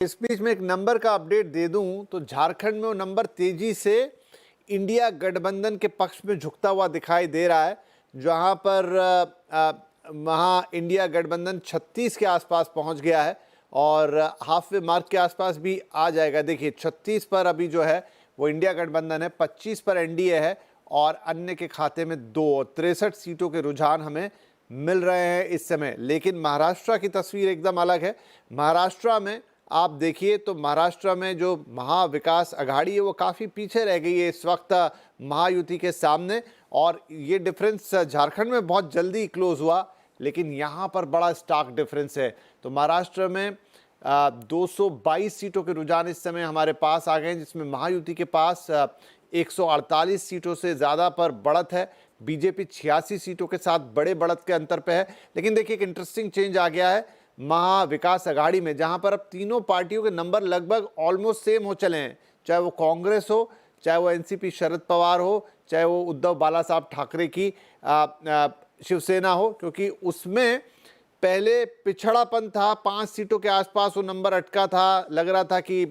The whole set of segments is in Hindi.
इस बीच में एक नंबर का अपडेट दे दूं तो झारखंड में वो नंबर तेजी से इंडिया गठबंधन के पक्ष में झुकता हुआ दिखाई दे रहा है। जहां पर वहाँ इंडिया गठबंधन 36 के आसपास पहुंच गया है और हाफ वे मार्क के आसपास भी आ जाएगा। देखिए 36 पर अभी जो है वो इंडिया गठबंधन है, 25 पर एनडीए है और अन्य के खाते में 63 सीटों के रुझान हमें मिल रहे हैं इस समय। लेकिन महाराष्ट्र की तस्वीर एकदम अलग है। महाराष्ट्र में आप देखिए तो महाराष्ट्र में जो महाविकास अघाड़ी है वो काफ़ी पीछे रह गई है इस वक्त महायुति के सामने, और ये डिफरेंस झारखंड में बहुत जल्दी क्लोज हुआ, लेकिन यहाँ पर बड़ा स्टार्क डिफरेंस है। तो महाराष्ट्र में 222 सीटों के रुझान इस समय हमारे पास आ गए हैं, जिसमें महायुति के पास 148 सीटों से ज़्यादा पर बढ़त है। बीजेपी 86 सीटों के साथ बड़े बढ़त के अंतर पे है। लेकिन देखिए एक इंटरेस्टिंग चेंज आ गया है महाविकास अघाड़ी में, जहां पर अब तीनों पार्टियों के नंबर लगभग ऑलमोस्ट सेम हो चले हैं। चाहे वो कांग्रेस हो, चाहे वो एनसीपी शरद पवार हो, चाहे वो उद्धव बाला साहब ठाकरे की शिवसेना हो, क्योंकि उसमें पहले पिछड़ापन था, 5 सीटों के आसपास वो नंबर अटका था, लग रहा था कि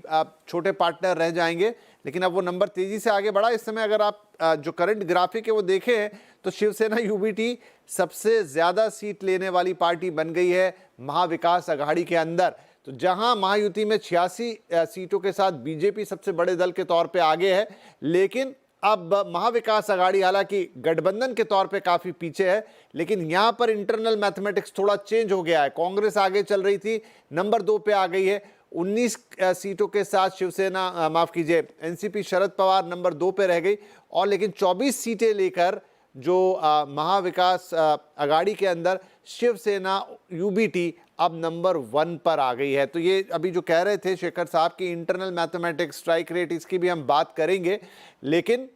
छोटे पार्टनर रह जाएंगे, लेकिन अब वो नंबर तेजी से आगे बढ़ा। इस समय अगर आप जो करंट ग्राफिक है वो देखें तो शिवसेना यूबीटी सबसे ज्यादा सीट लेने वाली पार्टी बन गई है महाविकास अघाड़ी के अंदर। तो जहां महायुति में 86 सीटों के साथ बीजेपी सबसे बड़े दल के तौर पे आगे है, लेकिन अब महाविकास अघाड़ी हालांकि गठबंधन के तौर पे काफी पीछे है, लेकिन यहां पर इंटरनल मैथमेटिक्स थोड़ा चेंज हो गया है। कांग्रेस आगे चल रही थी, नंबर 2 पे आ गई है 19 सीटों के साथ। शिवसेना माफ कीजिए एनसीपी शरद पवार नंबर 2 पे रह गई, और लेकिन 24 सीटें लेकर जो महाविकास अघाड़ी के अंदर शिवसेना यूबीटी अब नंबर 1 पर आ गई है। तो ये अभी जो कह रहे थे शेखर साहब की इंटरनल मैथमेटिक्स स्ट्राइक रेट, इसकी भी हम बात करेंगे, लेकिन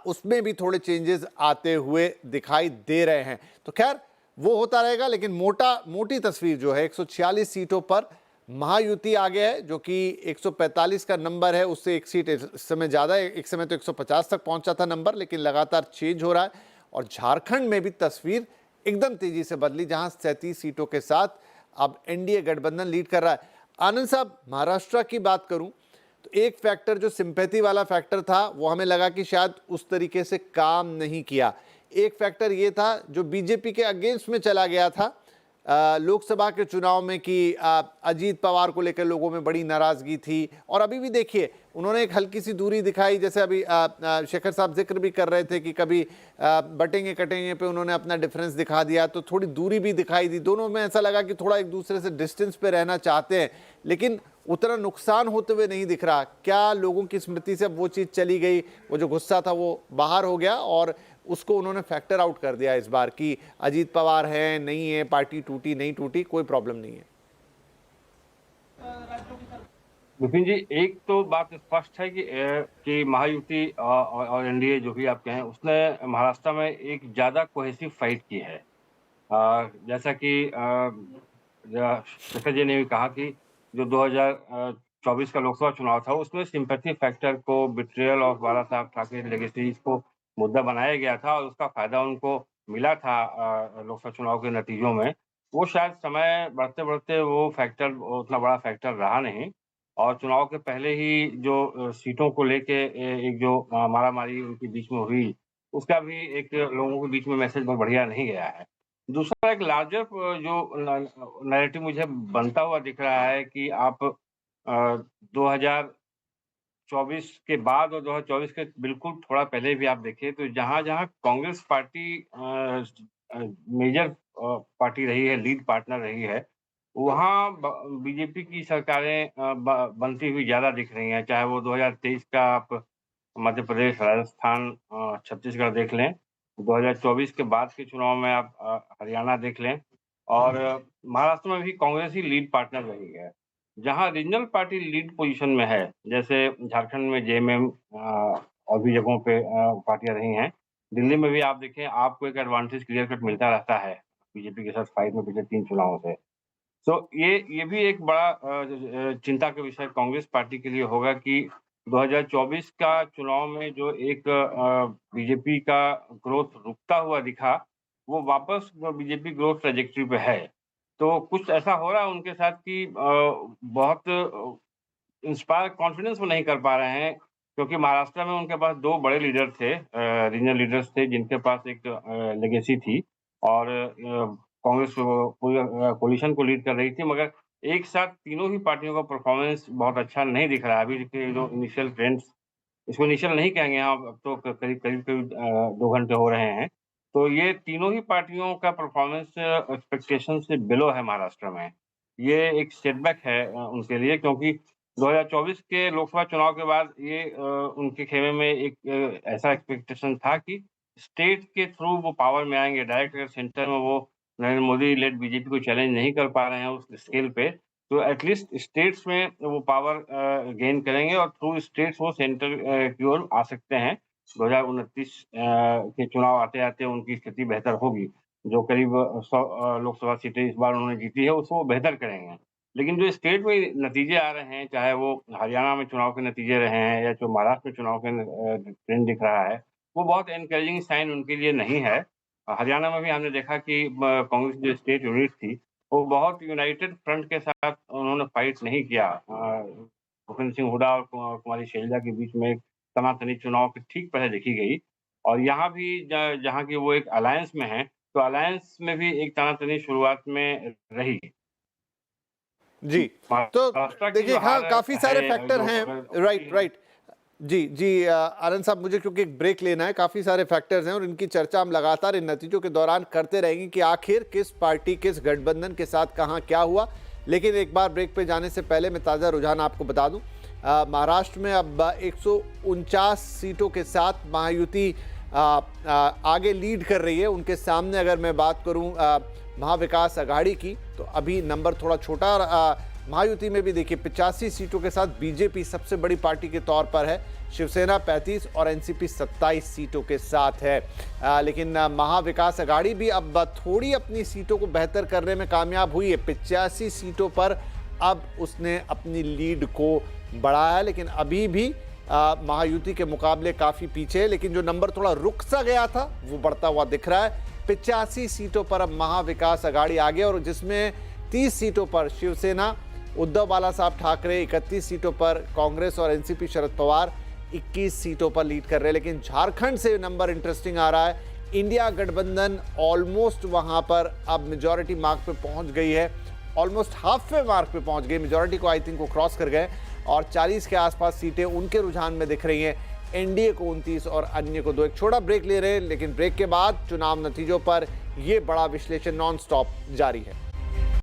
उसमें भी थोड़े चेंजेस आते हुए दिखाई दे रहे हैं। तो खैर वो होता रहेगा, लेकिन मोटी तस्वीर जो है 146 सीटों पर महायुति आगे है, जो कि 145 का नंबर है, उससे एक सीट इस समय ज़्यादा है। एक समय तो 150 तक पहुंचा था नंबर, लेकिन लगातार चेंज हो रहा है। और झारखंड में भी तस्वीर एकदम तेजी से बदली, जहां 37 सीटों के साथ अब एनडीए गठबंधन लीड कर रहा है। आनंद साहब, महाराष्ट्र की बात करूं तो एक फैक्टर जो सिंपैथी वाला फैक्टर था वो हमें लगा कि शायद उस तरीके से काम नहीं किया। एक फैक्टर ये था जो बीजेपी के अगेंस्ट में चला गया था लोकसभा के चुनाव में, कि अजीत पवार को लेकर लोगों में बड़ी नाराजगी थी, और अभी भी देखिए उन्होंने एक हल्की सी दूरी दिखाई। जैसे अभी शेखर साहब जिक्र भी कर रहे थे कि कभी बटेंगे कटेंगे पे उन्होंने अपना डिफरेंस दिखा दिया, तो थोड़ी दूरी भी दिखाई दी। दोनों में ऐसा लगा कि थोड़ा एक दूसरे से डिस्टेंस पे रहना चाहते हैं, लेकिन उतना नुकसान होते हुए नहीं दिख रहा। क्या लोगों की स्मृति से अब वो चीज़ चली गई, वो जो गुस्सा था वो बाहर हो गया, और उसको उन्होंने फैक्टर आउट कर दिया इस बार कि अजीत पवार है नहीं है, पार्टी टूटी नहीं टूटी, कोई प्रॉब्लम नहीं है? विपिन जी, एक तो बात स्पष्ट है कि महायुति और एनडीए जो भी आप कहें, उसने महाराष्ट्र में एक ज्यादा कोहेसिव फाइट की है। जैसा कि शेखर जी ने भी कहा कि जो 2024 का लोकसभा चुनाव था, उसमें सिंपैथी फैक्टर को, बिट्रियल ऑफ बाला साहब ठाकरे लेगेसी को मुद्दा बनाया गया था, और उसका फायदा उनको मिला था लोकसभा चुनाव के नतीजों में। वो शायद समय बढ़ते-बढ़ते वो फैक्टर उतना बड़ा फैक्टर रहा नहीं, और चुनाव के पहले ही जो सीटों को लेके एक जो मारामारी उनके बीच में हुई, उसका भी एक लोगों के बीच में मैसेज बहुत बढ़िया नहीं गया है। दूसरा एक लार्जर जो नैरेटिव मुझे बनता हुआ दिख रहा है कि आप 2024 के बाद और 2024 के बिल्कुल थोड़ा पहले भी आप देखें, तो जहाँ-जहाँ कांग्रेस पार्टी मेजर पार्टी रही है, लीड पार्टनर रही है, वहाँ बीजेपी की सरकारें बनती हुई ज़्यादा दिख रही हैं। चाहे वो 2023 का आप मध्य प्रदेश, राजस्थान, छत्तीसगढ़ देख लें, 2024 के बाद के चुनाव में आप हरियाणा देख लें, और महाराष्ट्र में भी कांग्रेस ही लीड पार्टनर रही है। जहाँ रीजनल पार्टी लीड पोजीशन में है, जैसे झारखंड में जेएमएम और भी जगहों पे पार्टियाँ रही हैं। दिल्ली में भी आप देखें, आपको एक एडवांटेज क्लियर कट मिलता रहता है बीजेपी के साथ फाइट में पिछले 3 चुनावों से। तो ये भी एक बड़ा चिंता का विषय कांग्रेस पार्टी के लिए होगा कि 2024 का चुनाव में जो एक बीजेपी का ग्रोथ रुकता हुआ दिखा, वो वापस बीजेपी ग्रोथ ट्रैजेक्टरी पे है। तो कुछ ऐसा हो रहा है उनके साथ कि बहुत इंस्पायर कॉन्फिडेंस वो नहीं कर पा रहे हैं, क्योंकि महाराष्ट्र में उनके पास 2 बड़े लीडर थे, रीजनल लीडर्स थे, जिनके पास एक लेगेसी थी और कांग्रेस पूरे कोalition को लीड कर रही थी, मगर एक साथ तीनों ही पार्टियों का परफॉर्मेंस बहुत अच्छा नहीं दिख रहा है। अभी के जो इनिशियल ट्रेंड्स, इसको इनिशियल नहीं कहेंगे, हाँ, अब तो करीब-करीब 2 घंटे हो रहे हैं। तो ये तीनों ही पार्टियों का परफॉर्मेंस एक्सपेक्टेशन से बिलो है महाराष्ट्र में। ये एक सेटबैक है उनके लिए, क्योंकि 2024 के लोकसभा चुनाव के बाद ये उनके खेमे में एक ऐसा एक्सपेक्टेशन था कि स्टेट के थ्रू वो पावर में आएँगे। डायरेक्ट अगर सेंटर में वो नरेंद्र मोदी लेड बीजेपी को चैलेंज नहीं कर पा रहे हैं उस स्केल पे, तो एटलीस्ट स्टेट्स में वो पावर गेन करेंगे और थ्रू स्टेट्स वो सेंटर की ओर आ सकते हैं। 2029 के चुनाव आते-आते उनकी स्थिति बेहतर होगी। जो करीब 100 लोकसभा सीटें इस बार उन्होंने जीती है, उसको वो बेहतर करेंगे। लेकिन जो स्टेट में नतीजे आ रहे हैं, चाहे वो हरियाणा में चुनाव के नतीजे रहे हैं या जो महाराष्ट्र में चुनाव के ट्रेंड दिख रहा है, वो बहुत एनकरेजिंग साइन उनके लिए नहीं है। हरियाणा में भी हमने देखा कि कांग्रेस जो स्टेट यूनिट थी, वो बहुत यूनाइटेड फ्रंट के साथ उन्होंने फाइट नहीं किया। भूपेंद्र सिंह हुड्डा और कुमारी शैलजा के बीच में एक तनातनी चुनाव की ठीक पहले देखी गई और यहाँ भी जहाँ की वो एक अलायंस में हैं, तो अलायंस में भी एक तनातनी शुरुआत में रही। जी, तो महाराष्ट्र की देखिए, जो हाँ, हार काफ़ी सारे है, फैक्टर जो हैं। अगर राइट, राइट। जी, जी, आनंद साहब, मुझे क्योंकि एक ब्रेक लेना है, काफ़ी सारे फैक्टर्स हैं और इनकी चर्चा हम लगातार इन नतीजों के दौरान करते रहेंगे कि आखिर किस पार्टी, किस गठबंधन के साथ कहाँ क्या हुआ। लेकिन एक बार ब्रेक पे जाने से पहले मैं ताज़ा रुझान आपको बता दूं। महाराष्ट्र में अब 149 सीटों के साथ महायुति आगे लीड कर रही है। उनके सामने अगर मैं बात करूं महाविकास आघाड़ी की, तो अभी नंबर थोड़ा छोटा। महायुति में भी देखिए 85 सीटों के साथ बीजेपी सबसे बड़ी पार्टी के तौर पर है, शिवसेना 35 और एनसीपी 27 सीटों के साथ है। लेकिन महाविकास आघाड़ी भी अब थोड़ी अपनी सीटों को बेहतर करने में कामयाब हुई है। 85 सीटों पर अब उसने अपनी लीड को बढ़ाया है, लेकिन अभी भी महायुति के मुकाबले काफ़ी पीछे है। लेकिन जो नंबर थोड़ा रुक सा गया था वो बढ़ता हुआ दिख रहा है। 85 सीटों पर अब महाविकास आघाड़ी आगे, और जिसमें 30 सीटों पर शिवसेना उद्धव बाला साहब ठाकरे, 31 सीटों पर कांग्रेस और एनसीपी शरद पवार 21 सीटों पर लीड कर रहे हैं। लेकिन झारखंड से नंबर इंटरेस्टिंग आ रहा है। इंडिया गठबंधन ऑलमोस्ट वहां पर अब मेजॉरिटी मार्क पे पहुंच गई है, ऑलमोस्ट हाफ वे मार्क पे पहुंच गई। मेजॉरिटी को आई थिंक वो क्रॉस कर गए और 40 के आसपास सीटें उनके रुझान में दिख रही हैं। एनडीए को 29 और अन्य को 2। एक छोटा ब्रेक ले रहे हैं, लेकिन ब्रेक के बाद चुनाव नतीजों पर यह बड़ा विश्लेषण नॉन स्टॉप जारी है।